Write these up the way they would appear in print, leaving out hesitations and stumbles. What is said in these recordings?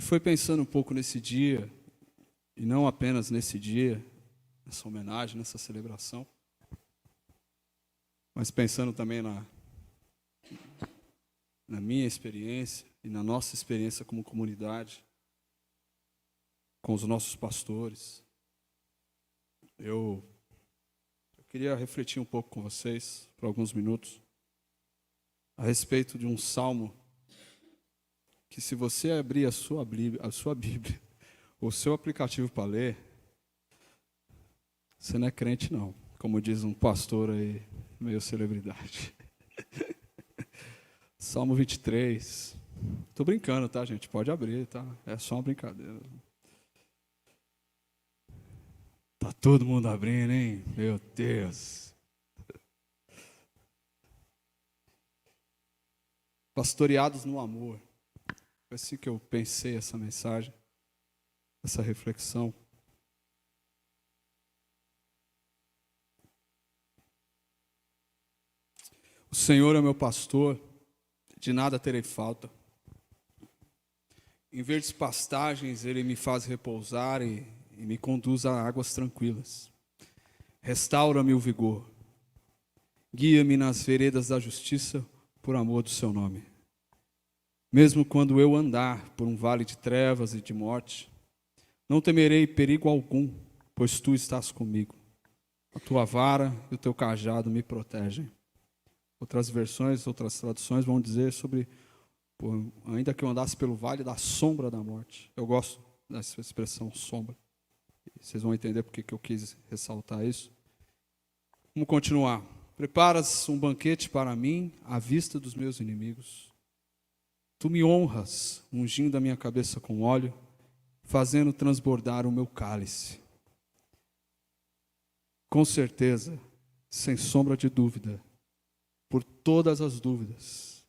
foi pensando um pouco nesse dia, e não apenas nesse dia, nessa homenagem, nessa celebração, mas pensando também na minha experiência e na nossa experiência como comunidade, com os nossos pastores. Eu queria refletir um pouco com vocês, por alguns minutos, a respeito de um salmo que, se você abrir a sua Bíblia, o seu aplicativo para ler, você não é crente não, como diz um pastor aí, meio celebridade. Salmo 23. Estou brincando, tá, gente? Pode abrir, tá? É só uma brincadeira. Tá todo mundo abrindo, hein? Meu Deus. Pastoreados no amor. Foi assim que eu pensei essa mensagem, essa reflexão. O Senhor é meu pastor, de nada terei falta. Em verdes pastagens Ele me faz repousar e me conduz a águas tranquilas. Restaura-me o vigor. Guia-me nas veredas da justiça, por amor do seu nome. Mesmo quando eu andar por um vale de trevas e de morte, não temerei perigo algum, pois tu estás comigo. A tua vara e o teu cajado me protegem. Outras versões, outras traduções vão dizer sobre, ainda que eu andasse pelo vale da sombra da morte. Eu gosto dessa expressão sombra. Vocês vão entender porque que eu quis ressaltar isso. Vamos continuar. Preparas um banquete para mim à vista dos meus inimigos. Tu me honras, ungindo a minha cabeça com óleo, fazendo transbordar o meu cálice. Com certeza, sem sombra de dúvida, por todas as dúvidas,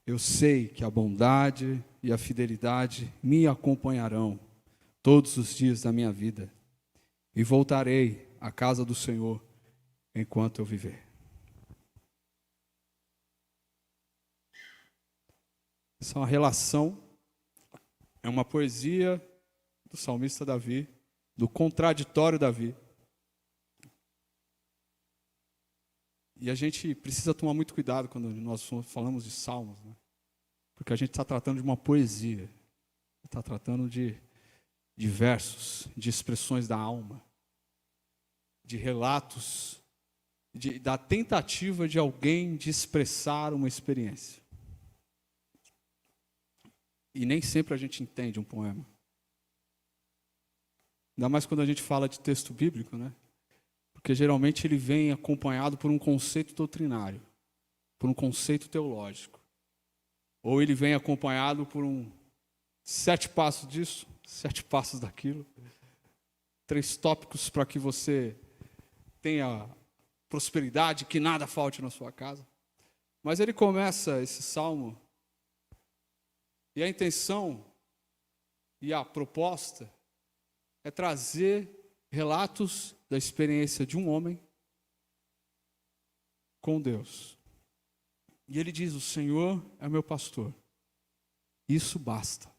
eu sei que a bondade e a fidelidade me acompanharão todos os dias da minha vida, e voltarei à casa do Senhor enquanto eu viver. Essa é uma relação, é uma poesia do salmista Davi, do contraditório Davi. E a gente precisa tomar muito cuidado quando nós falamos de salmos, né? Porque a gente está tratando de uma poesia, está tratando de versos, de expressões da alma, de relatos, da tentativa de alguém de expressar uma experiência. E nem sempre a gente entende um poema. Ainda mais quando a gente fala de texto bíblico, né? Porque geralmente ele vem acompanhado por um conceito doutrinário, por um conceito teológico. Ou ele vem acompanhado por 7 passos disso, 7 passos daquilo. 3 tópicos para que você tenha prosperidade, que nada falte na sua casa. Mas ele começa esse salmo, e a intenção e a proposta é trazer relatos da experiência de um homem com Deus. E ele diz: o Senhor é meu pastor, isso basta,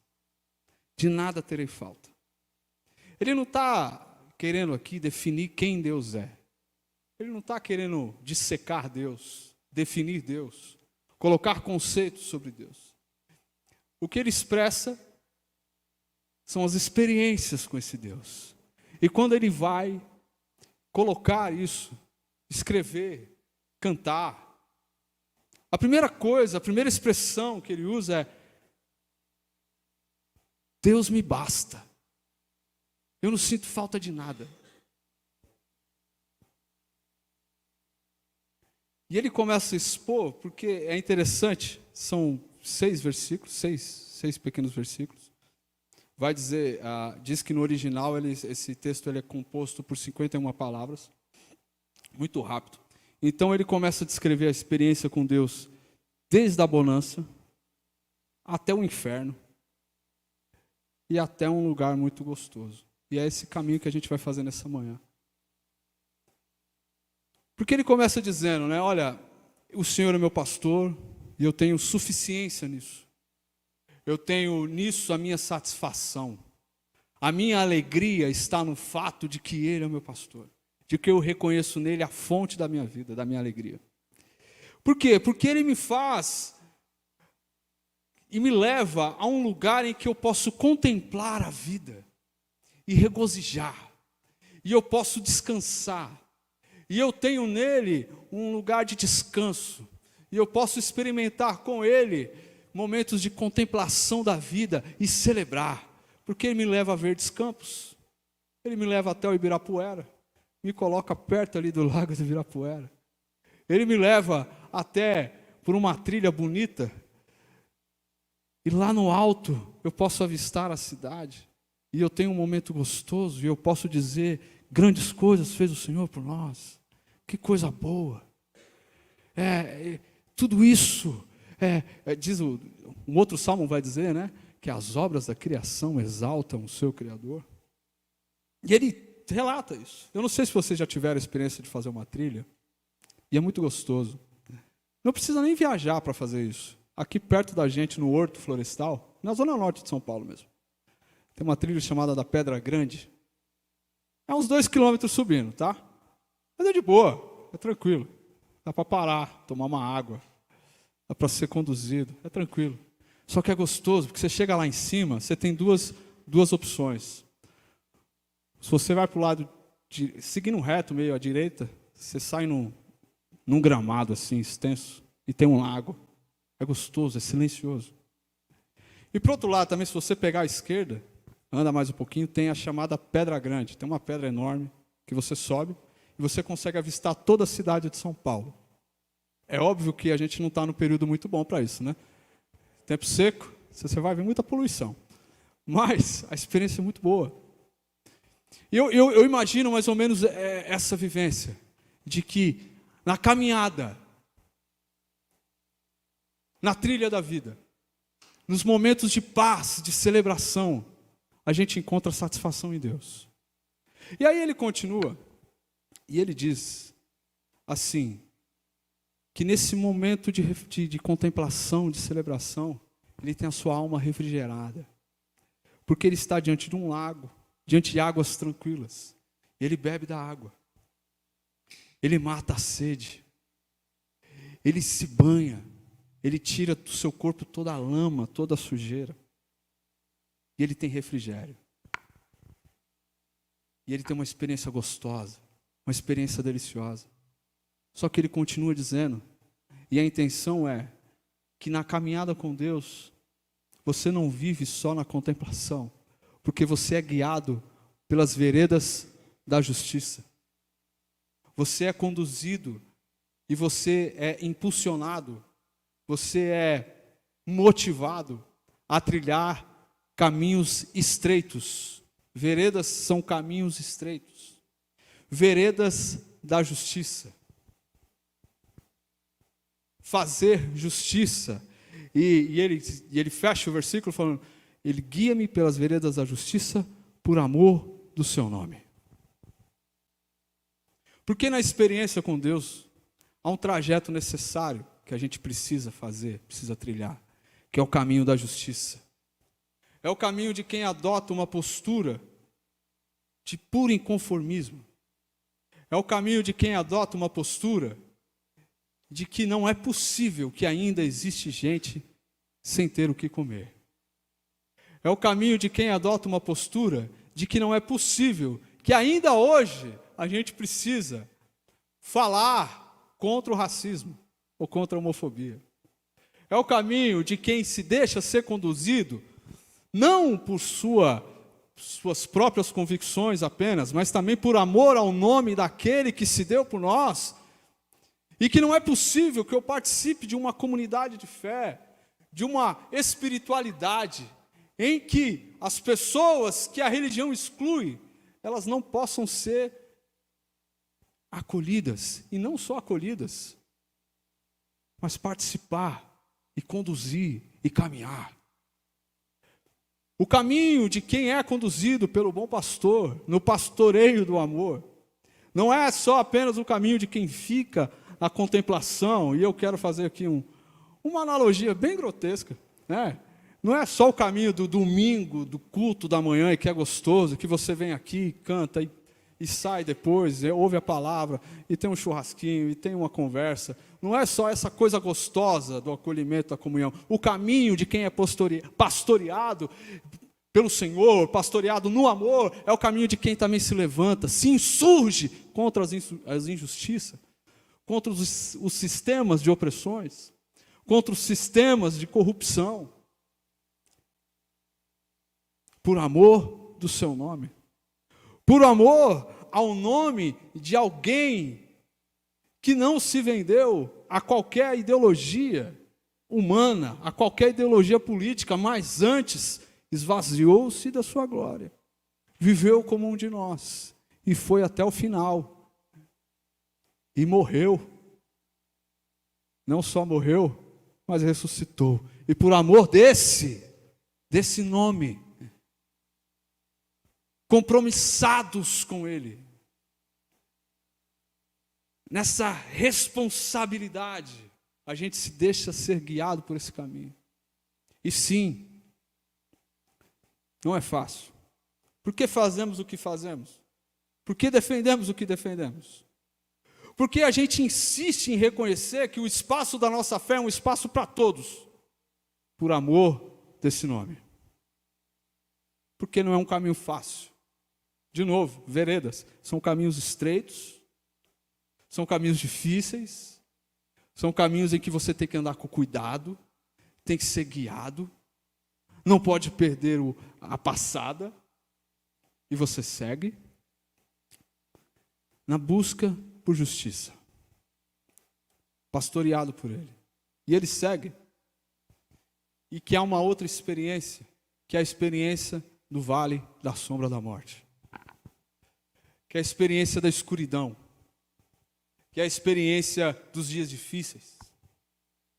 de nada terei falta. Ele não está querendo aqui definir quem Deus é. Ele não está querendo dissecar Deus, definir Deus, colocar conceitos sobre Deus. O que ele expressa são as experiências com esse Deus. E quando ele vai colocar isso, escrever, cantar, a primeira coisa, a primeira expressão que ele usa é: Deus me basta. Eu não sinto falta de nada. E ele começa a expor, porque é interessante, são 6 versículos, 6 pequenos versículos. Vai dizer, diz que no original esse texto ele é composto por 51 palavras, muito rápido. Então ele começa a descrever a experiência com Deus, desde a bonança até o inferno e até um lugar muito gostoso. E é esse caminho que a gente vai fazer nessa manhã. Porque ele começa dizendo, né, olha, o Senhor é meu pastor e eu tenho suficiência nisso. eu tenho nisso a minha satisfação. A minha alegria está no fato de que Ele é o meu pastor, de que eu reconheço nele a fonte da minha vida, da minha alegria. Por quê? Porque Ele me faz e me leva a um lugar em que eu posso contemplar a vida e regozijar, e eu posso descansar, e eu tenho nele um lugar de descanso, e eu posso experimentar com Ele momentos de contemplação da vida e celebrar, porque Ele me leva a Verdes Campos, Ele me leva até o Ibirapuera, me coloca perto ali do lago do Ibirapuera, Ele me leva até por uma trilha bonita, e lá no alto eu posso avistar a cidade, e eu tenho um momento gostoso, e eu posso dizer, grandes coisas fez o Senhor por nós, que coisa boa. Tudo isso, diz um outro salmo vai dizer, né, que as obras da criação exaltam o seu Criador. E ele relata isso. Eu não sei se vocês já tiveram a experiência de fazer uma trilha, e é muito gostoso. Não precisa nem viajar para fazer isso. Aqui perto da gente, no Horto Florestal, na zona norte de São Paulo mesmo, tem uma trilha chamada da Pedra Grande. É uns 2 quilômetros subindo, tá? Mas é de boa, é tranquilo. Dá para parar, tomar uma água. Dá para ser conduzido, é tranquilo. Só que é gostoso, porque você chega lá em cima, você tem duas opções. Se você vai para o lado, seguindo reto, meio à direita, você sai num gramado assim, extenso, e tem um lago. É gostoso, é silencioso. E para o outro lado também, se você pegar à esquerda, anda mais um pouquinho, tem a chamada Pedra Grande. Tem uma pedra enorme que você sobe e você consegue avistar toda a cidade de São Paulo. É óbvio que a gente não está no período muito bom para isso, né? Tempo seco, você vai ver muita poluição. Mas a experiência é muito boa. Eu imagino mais ou menos essa vivência, de que na caminhada, na trilha da vida, nos momentos de paz, de celebração, a gente encontra satisfação em Deus. E aí ele continua, e ele diz assim, que nesse momento de contemplação, de celebração, ele tem a sua alma refrigerada, porque ele está diante de um lago, diante de águas tranquilas, ele bebe da água, ele mata a sede, ele se banha, ele tira do seu corpo toda a lama, toda a sujeira. E ele tem refrigério. E ele tem uma experiência gostosa, uma experiência deliciosa. Só que ele continua dizendo, e a intenção é que na caminhada com Deus, você não vive só na contemplação, porque você é guiado pelas veredas da justiça. Você é conduzido e você é impulsionado, você é motivado a trilhar caminhos estreitos. Veredas são caminhos estreitos. Veredas da justiça. Fazer justiça. E ele fecha o versículo falando, ele guia-me pelas veredas da justiça por amor do seu nome. Porque na experiência com Deus, há um trajeto necessário que a gente precisa fazer, precisa trilhar, que é o caminho da justiça. É o caminho de quem adota uma postura de puro inconformismo. É o caminho de quem adota uma postura de que não é possível que ainda existe gente sem ter o que comer. É o caminho de quem adota uma postura de que não é possível que ainda hoje a gente precisa falar contra o racismo ou contra a homofobia. É o caminho de quem se deixa ser conduzido não por suas próprias convicções apenas, mas também por amor ao nome daquele que se deu por nós, e que não é possível que eu participe de uma comunidade de fé, de uma espiritualidade, em que as pessoas que a religião exclui, elas não possam ser acolhidas, e não só acolhidas, mas participar e conduzir e caminhar. O caminho de quem é conduzido pelo bom pastor, no pastoreio do amor, não é só apenas o caminho de quem fica na contemplação, e eu quero fazer aqui uma analogia bem grotesca, né? Não é só o caminho do domingo, do culto da manhã, e que é gostoso, que você vem aqui, canta e sai depois, ouve a palavra, e tem um churrasquinho, e tem uma conversa. Não é só essa coisa gostosa do acolhimento, da comunhão. O caminho de quem é pastoreado pelo Senhor, pastoreado no amor, é o caminho de quem também se levanta, se insurge contra as injustiças, contra os sistemas de opressões, contra os sistemas de corrupção, por amor do seu nome, por amor ao nome de alguém que não se vendeu a qualquer ideologia humana, a qualquer ideologia política, mas antes esvaziou-se da sua glória, viveu como um de nós, e foi até o final, e morreu. Não só morreu, mas ressuscitou. E por amor desse nome, compromissados com Ele, nessa responsabilidade, a gente se deixa ser guiado por esse caminho. E sim, não é fácil. Por que fazemos o que fazemos? Por que defendemos o que defendemos? Porque a gente insiste em reconhecer que o espaço da nossa fé é um espaço para todos, por amor desse nome. Porque não é um caminho fácil. De novo, veredas, são caminhos estreitos, são caminhos difíceis, são caminhos em que você tem que andar com cuidado, tem que ser guiado, não pode perder a passada, e você segue na busca por justiça, pastoreado por Ele. E Ele segue, e que há uma outra experiência, que é a experiência do vale da sombra da morte, que é a experiência da escuridão, que é a experiência dos dias difíceis,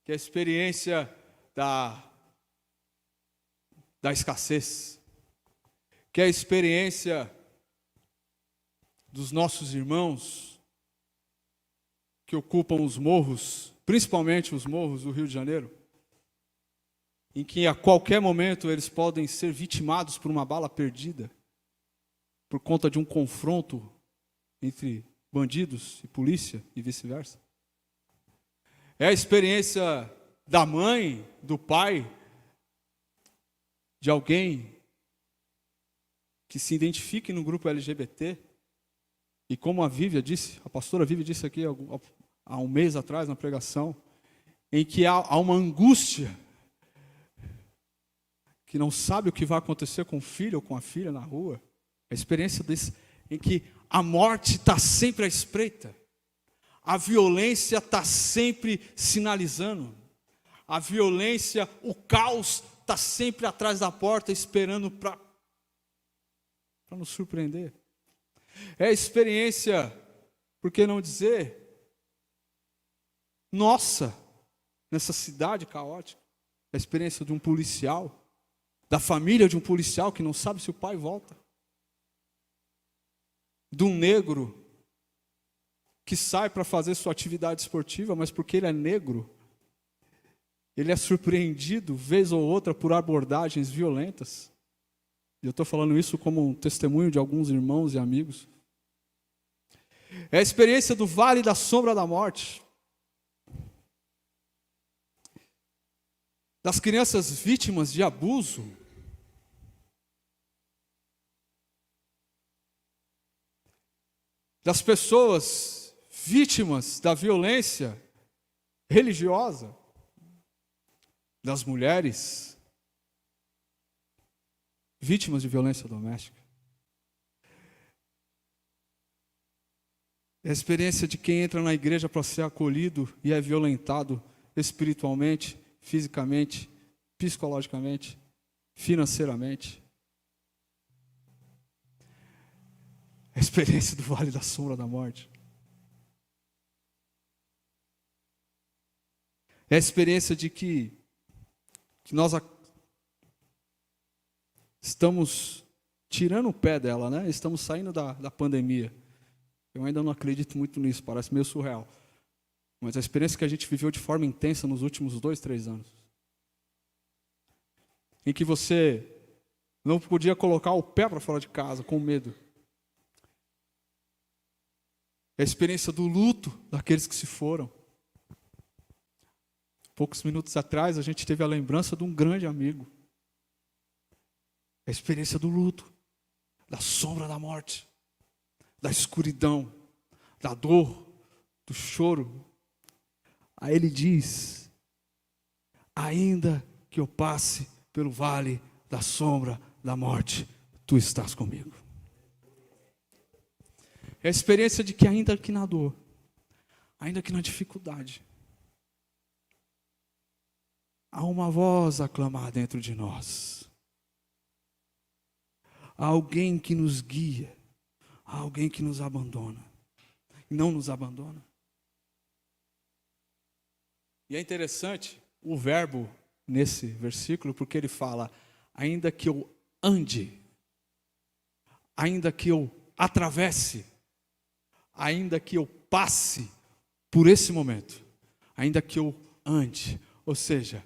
que é a experiência da escassez, que é a experiência dos nossos irmãos que ocupam os morros, principalmente os morros do Rio de Janeiro, em que a qualquer momento eles podem ser vitimados por uma bala perdida, por conta de um confronto entre bandidos e polícia e vice-versa. É a experiência da mãe, do pai, de alguém que se identifique no grupo LGBT, e como a pastora Vívia disse aqui há um mês atrás na pregação, em que há uma angústia, que não sabe o que vai acontecer com o filho ou com a filha na rua, a experiência em que a morte está sempre à espreita, a violência está sempre sinalizando, a violência, o caos está sempre atrás da porta esperando para nos surpreender. É a experiência, por que não dizer, nossa, nessa cidade caótica, a experiência de um policial, da família de um policial que não sabe se o pai volta, de um negro que sai para fazer sua atividade esportiva, mas porque ele é negro, ele é surpreendido, vez ou outra, por abordagens violentas. E eu estou falando isso como um testemunho de alguns irmãos e amigos. É a experiência do vale da sombra da morte, das crianças vítimas de abuso, das pessoas vítimas da violência religiosa, das mulheres vítimas de violência doméstica. É a experiência de quem entra na igreja para ser acolhido e é violentado espiritualmente, fisicamente, psicologicamente, financeiramente. É a experiência do vale da sombra da morte. É a experiência de que nós estamos tirando o pé dela, né? Estamos saindo da pandemia. Eu ainda não acredito muito nisso, parece meio surreal. Mas a experiência que a gente viveu de forma intensa nos últimos 2, 3 anos. em que você não podia colocar o pé para fora de casa com medo. É a experiência do luto daqueles que se foram. Poucos minutos atrás, a gente teve a lembrança de um grande amigo. É a experiência do luto, da sombra da morte, da escuridão, da dor, do choro. Aí ele diz: ainda que eu passe pelo vale da sombra da morte, tu estás comigo. É a experiência de que ainda que na dor, ainda que na dificuldade, há uma voz a clamar dentro de nós. Há alguém que nos guia, há alguém que nos abandona, e não nos abandona. E é interessante o verbo nesse versículo, porque ele fala: ainda que eu ande, ainda que eu atravesse, ainda que eu passe por esse momento, ainda que eu ande. Ou seja,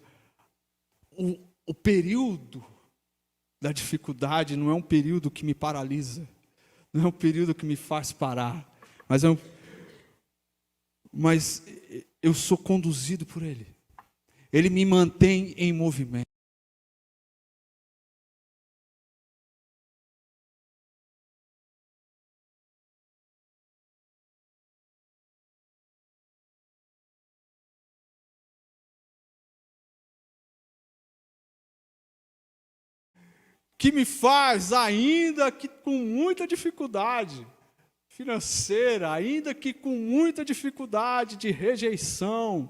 o período da dificuldade não é um período que me paralisa, não é um período que me faz parar, mas eu sou conduzido por Ele. Ele me mantém em movimento. Que me faz, ainda que com muita dificuldade financeira, ainda que com muita dificuldade de rejeição,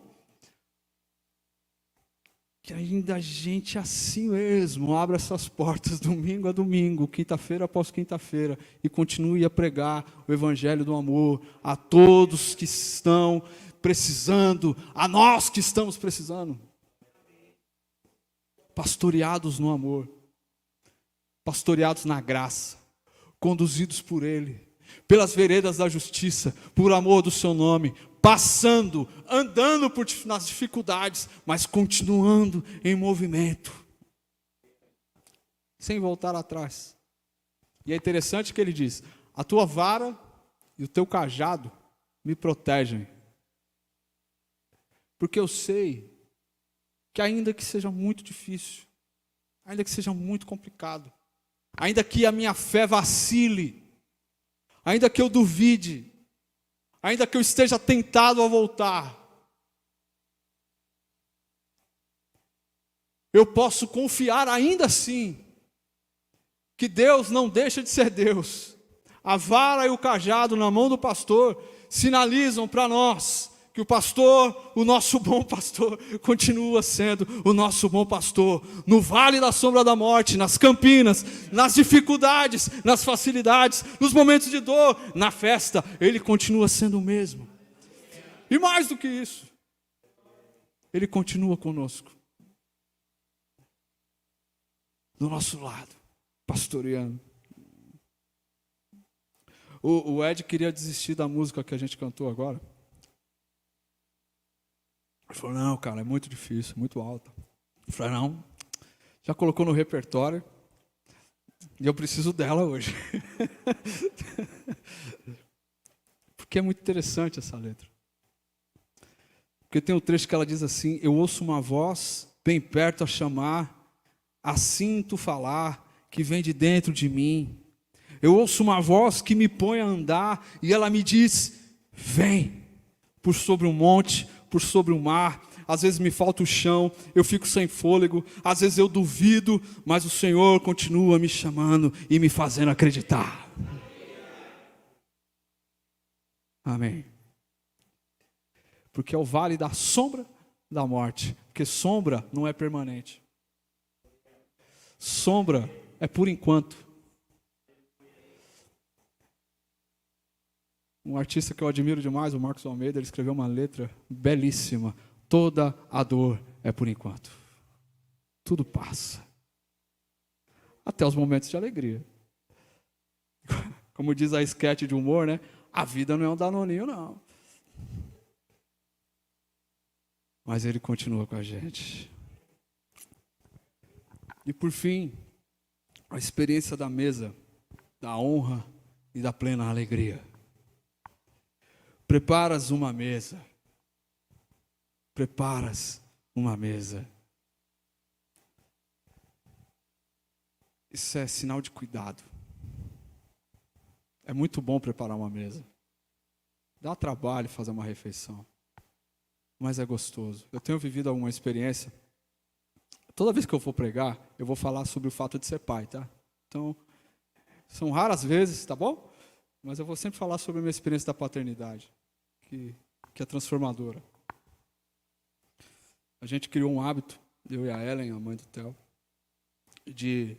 que ainda a gente assim mesmo abra essas portas domingo a domingo, quinta-feira após quinta-feira, e continue a pregar o evangelho do amor a todos que estão precisando, a nós que estamos precisando. Pastoreados no amor, pastoreados na graça, conduzidos por Ele, pelas veredas da justiça, por amor do seu nome, passando, andando nas dificuldades, mas continuando em movimento, sem voltar atrás. E é interessante que ele diz: a tua vara e o teu cajado me protegem, porque eu sei que ainda que seja muito difícil, ainda que seja muito complicado, ainda que a minha fé vacile, ainda que eu duvide, ainda que eu esteja tentado a voltar, eu posso confiar ainda assim, que Deus não deixa de ser Deus. A vara e o cajado na mão do pastor sinalizam para nós que o pastor, o nosso bom pastor, continua sendo o nosso bom pastor, no vale da sombra da morte, nas campinas, nas dificuldades, nas facilidades, nos momentos de dor, na festa, Ele continua sendo o mesmo. E mais do que isso, Ele continua conosco, do nosso lado, pastoreando. O Ed queria desistir da música que a gente cantou agora. Ele falou: não, cara, é muito difícil, muito alta. Eu falei: não, já colocou no repertório e eu preciso dela hoje. Porque é muito interessante essa letra. Porque tem um trecho que ela diz assim: eu ouço uma voz bem perto a chamar, assim tu falar, que vem de dentro de mim. Eu ouço uma voz que me põe a andar e ela me diz: vem, por sobre um monte, por sobre o mar. Às vezes me falta o chão, eu fico sem fôlego, às vezes eu duvido, mas o Senhor continua me chamando e me fazendo acreditar. Amém. Porque é o vale da sombra da morte, porque sombra não é permanente. Sombra é por enquanto. Um artista que eu admiro demais, o Marcos Almeida, ele escreveu uma letra belíssima: toda a dor é por enquanto. Tudo passa. Até os momentos de alegria. Como diz a esquete de humor, né? A vida não é um danoninho, não. Mas Ele continua com a gente. E por fim, a experiência da mesa, da honra e da plena alegria. Preparas uma mesa. Preparas uma mesa. Isso é sinal de cuidado. É muito bom preparar uma mesa. Dá trabalho fazer uma refeição, mas é gostoso. Eu tenho vivido alguma experiência. Toda vez que eu for pregar, eu vou falar sobre o fato de ser pai, tá? Então, são raras vezes, tá bom? Mas eu vou sempre falar sobre a minha experiência da paternidade, que é transformadora. A gente criou um hábito, eu e a Ellen, a mãe do Theo, de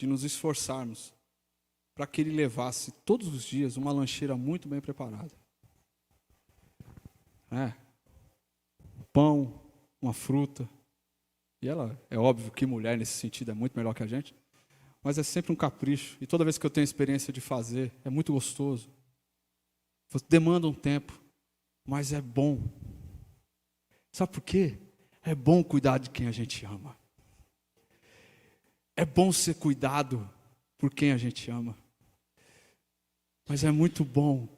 nos esforçarmos para que ele levasse todos os dias uma lancheira muito bem preparada. Pão, uma fruta. E ela, é óbvio que mulher nesse sentido é muito melhor que a gente, mas é sempre um capricho. E toda vez que eu tenho experiência de fazer, é muito gostoso. Demanda um tempo, mas é bom. Sabe por quê? É bom cuidar de quem a gente ama. É bom ser cuidado por quem a gente ama. Mas é muito bom.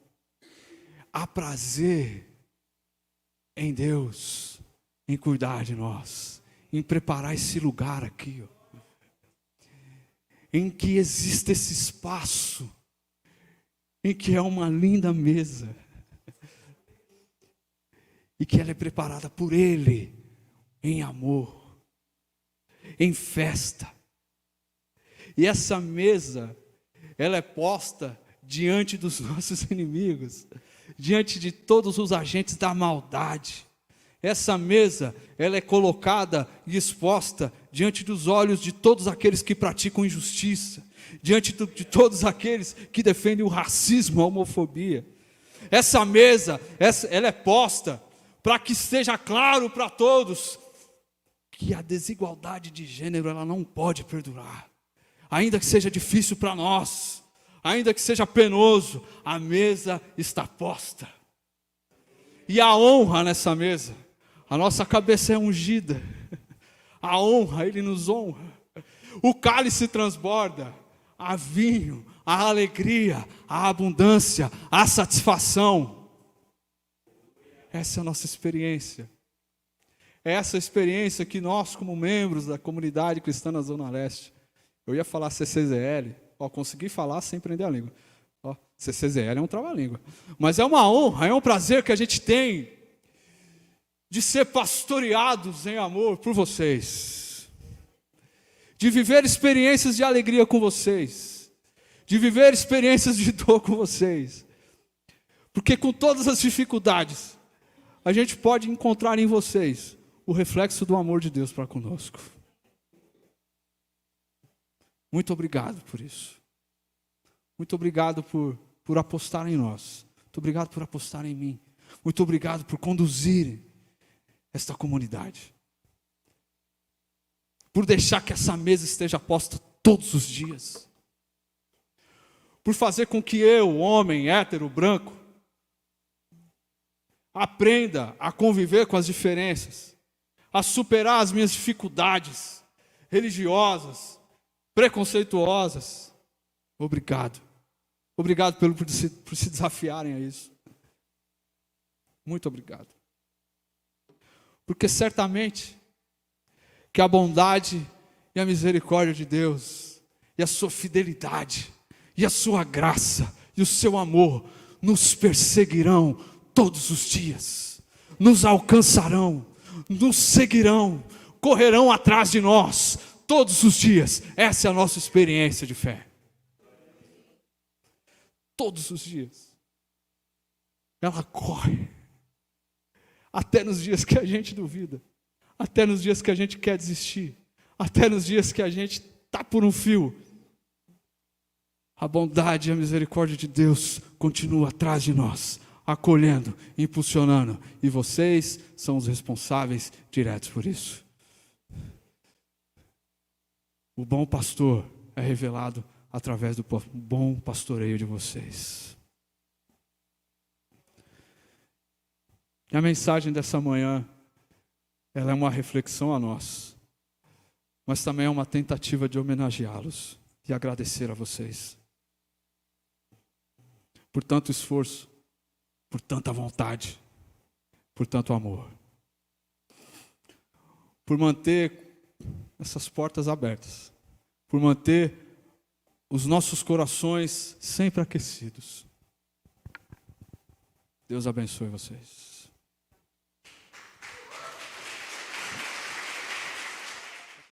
Há prazer em Deus, em cuidar de nós, em preparar esse lugar aqui, ó, em que existe esse espaço, em que é uma linda mesa, e que ela é preparada por Ele, em amor, em festa. E essa mesa, ela é posta diante dos nossos inimigos, diante de todos os agentes da maldade. Essa mesa, ela é colocada e exposta diante dos olhos de todos aqueles que praticam injustiça, diante de todos aqueles que defendem o racismo, a homofobia. Essa mesa, ela é posta para que seja claro para todos que a desigualdade de gênero, ela não pode perdurar. Ainda que seja difícil para nós, ainda que seja penoso, a mesa está posta. E a honra nessa mesa, a nossa cabeça é ungida, a honra, Ele nos honra. O cálice transborda, há vinho, há alegria, há abundância, há satisfação. Essa é a nossa experiência. É essa experiência que nós, como membros da comunidade cristã na Zona Leste, eu ia falar CCZL, consegui falar sem prender a língua. CCZL é um trava-língua. Mas é uma honra, é um prazer que a gente tem de ser pastoreados em amor por vocês. De viver experiências de alegria com vocês. De viver experiências de dor com vocês. Porque com todas as dificuldades, a gente pode encontrar em vocês o reflexo do amor de Deus para conosco. Muito obrigado por isso. Muito obrigado por apostar em nós. Muito obrigado por apostar em mim. Muito obrigado por conduzir esta comunidade. Por deixar que essa mesa esteja posta todos os dias. Por fazer com que eu, homem, hétero, branco, aprenda a conviver com as diferenças, a superar as minhas dificuldades religiosas, preconceituosas. Obrigado. Obrigado por se desafiarem a isso. Muito obrigado. Porque certamente que a bondade e a misericórdia de Deus, e a sua fidelidade, e a sua graça, e o seu amor, nos perseguirão todos os dias, nos alcançarão, nos seguirão, correrão atrás de nós, todos os dias. Essa é a nossa experiência de fé. Todos os dias. Ela corre. Até nos dias que a gente duvida. Até nos dias que a gente quer desistir. Até nos dias que a gente está por um fio. A bondade e a misericórdia de Deus continua atrás de nós, acolhendo, impulsionando. E vocês são os responsáveis diretos por isso. O bom pastor é revelado através do bom pastoreio de vocês. E a mensagem dessa manhã, ela é uma reflexão a nós. mas também é uma tentativa de homenageá-los e agradecer a vocês por tanto esforço, por tanta vontade, por tanto amor, por manter essas portas abertas, por manter os nossos corações sempre aquecidos. Deus abençoe vocês.